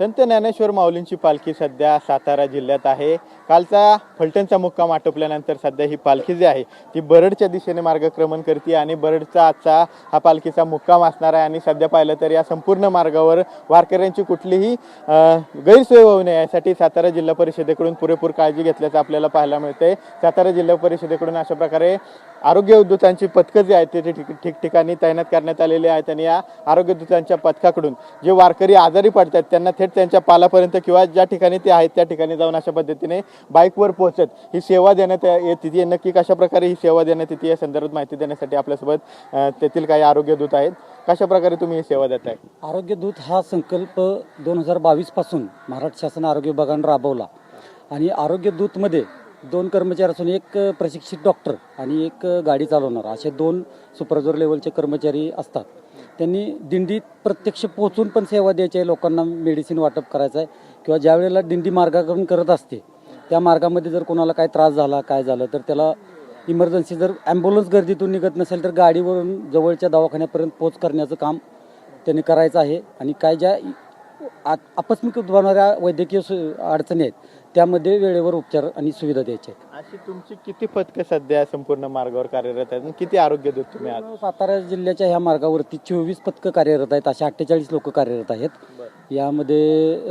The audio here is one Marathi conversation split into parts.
संत ज्ञानेश्वर माऊलींची पालखी सध्या सातारा जिल्ह्यात आहे। कालचा फलटणचा मुक्काम आटोपल्यानंतर सध्या ही पालखी जी आहे ती बरडच्या दिशेने मार्गक्रमण करते आणि बरडचा आजचा हा पालखीचा मुक्काम असणार आहे। आणि सध्या पाहिलं तर या संपूर्ण मार्गावर वारकऱ्यांची कुठलीही गैरसोय होऊ नये यासाठी सातारा जिल्हा परिषदेकडून पुरेपूर काळजी घेतल्याचं आपल्याला पाहायला मिळते। सातारा जिल्हा परिषदेकडून अशा प्रकारे आरोग्य उद्योगांची पथकं जी आहेत ते ठिकठिकाणी तैनात करण्यात आलेली आहेत आणि या आरोग्य दूतांच्या पथकाकडून जे वारकरी आजारी पडतात त्यांना थेट त्यांच्या पालापर्यंत किंवा ज्या ठिकाणी ते आहेत त्या ठिकाणी जाऊन अशा पद्धतीने बाईकवर पोहोचत ही सेवा देण्यात येते। नक्की कशा प्रकारे ही सेवा देण्यात येते या संदर्भात माहिती देण्यासाठी आपल्यासोबत तेथील काही आरोग्य दूत आहेत। कशा प्रकारे तुम्ही ही सेवा देताय? आरोग्य दूत हा संकल्प 2022 पासून महाराष्ट्र शासन आरोग्य विभागाने राबवला आणि आरोग्य दूतमध्ये 2 कर्मचारी असून एक प्रशिक्षित डॉक्टर आणि एक गाडी चालवणार असे 2 सुपरवायझर लेवलचे कर्मचारी असतात। त्यांनी दिंडीत प्रत्यक्ष पोहोचून पण सेवा द्यायची आहे, लोकांना मेडिसिन वाटप करायचं आहे किंवा ज्या वेळेला दिंडी मार्गाकडून करत असते त्या मार्गामध्ये जर कोणाला काय त्रास झाला काय झालं तर त्याला इमर्जन्सी जर ॲम्ब्युलन्स गर्दीतून निघत नसेल तर गाडीवरून जवळच्या दवाखान्यापर्यंत पोहोच करण्याचं काम त्यांनी करायचं आहे। आणि काय ज्या आकस्मिक उद्भवणाऱ्या वैद्यकीय अडचणी आहेत त्यामध्ये वेळेवर उपचार आणि सुविधा द्यायच्या आहेत। अशी तुमची किती पथकं सध्या संपूर्ण मार्गावर कार्यरत आहेत आणि किती आरोग्य दूत तुम्ही आहात? सातारा जिल्ह्याच्या ह्या मार्गावरती 24 पथकं कार्यरत आहेत, अशा 48 लोक कार्यरत आहेत। यामध्ये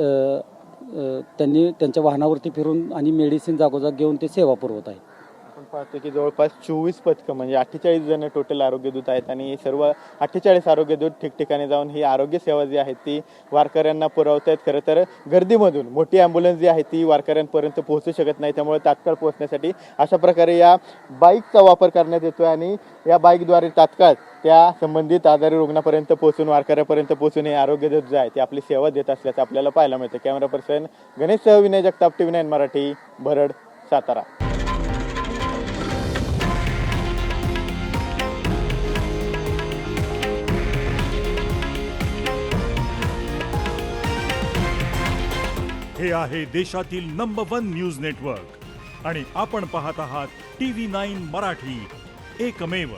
त्यांनी त्यांच्या वाहनावरती फिरून आणि मेडिसिन जागोजाग घेऊन ते सेवा पुरवत आहेत। आपण पाहतो की जवळपास 24 पथकं म्हणजे 48 जण टोटल आरोग्य दूत आहेत आणि सर्व 48 आरोग्य दूत ठिकठिकाणी जाऊन ही आरोग्य सेवा जी आहे ती वारकऱ्यांना पुरवत आहेत। खरं तर गर्दीमधून मोठी ॲम्ब्युलन्स जी आहे ती वारकऱ्यांपर्यंत पोहोचू शकत नाही, त्यामुळे तात्काळ पोहोचण्यासाठी अशा प्रकारे या बाईकचा वापर करण्यात येतो आणि या बाईकद्वारे तात्काळ त्या संबंधित आजारी रुग्णापर्यंत पोहोचून वारकऱ्यापर्यंत पोहोचून हे आरोग्य दूत जे आहे ते आपली सेवा देत असल्याचं आपल्याला पाहायला मिळतं। कॅमेरा पर्सन गणेशसह विनय जगताप, TV9 मराठी, बरड, सातारा। हे आहे देशातील नंबर 1 न्यूज नेटवर्क आणि आपण पाहत आहात TV9 मराठी, एकमेव।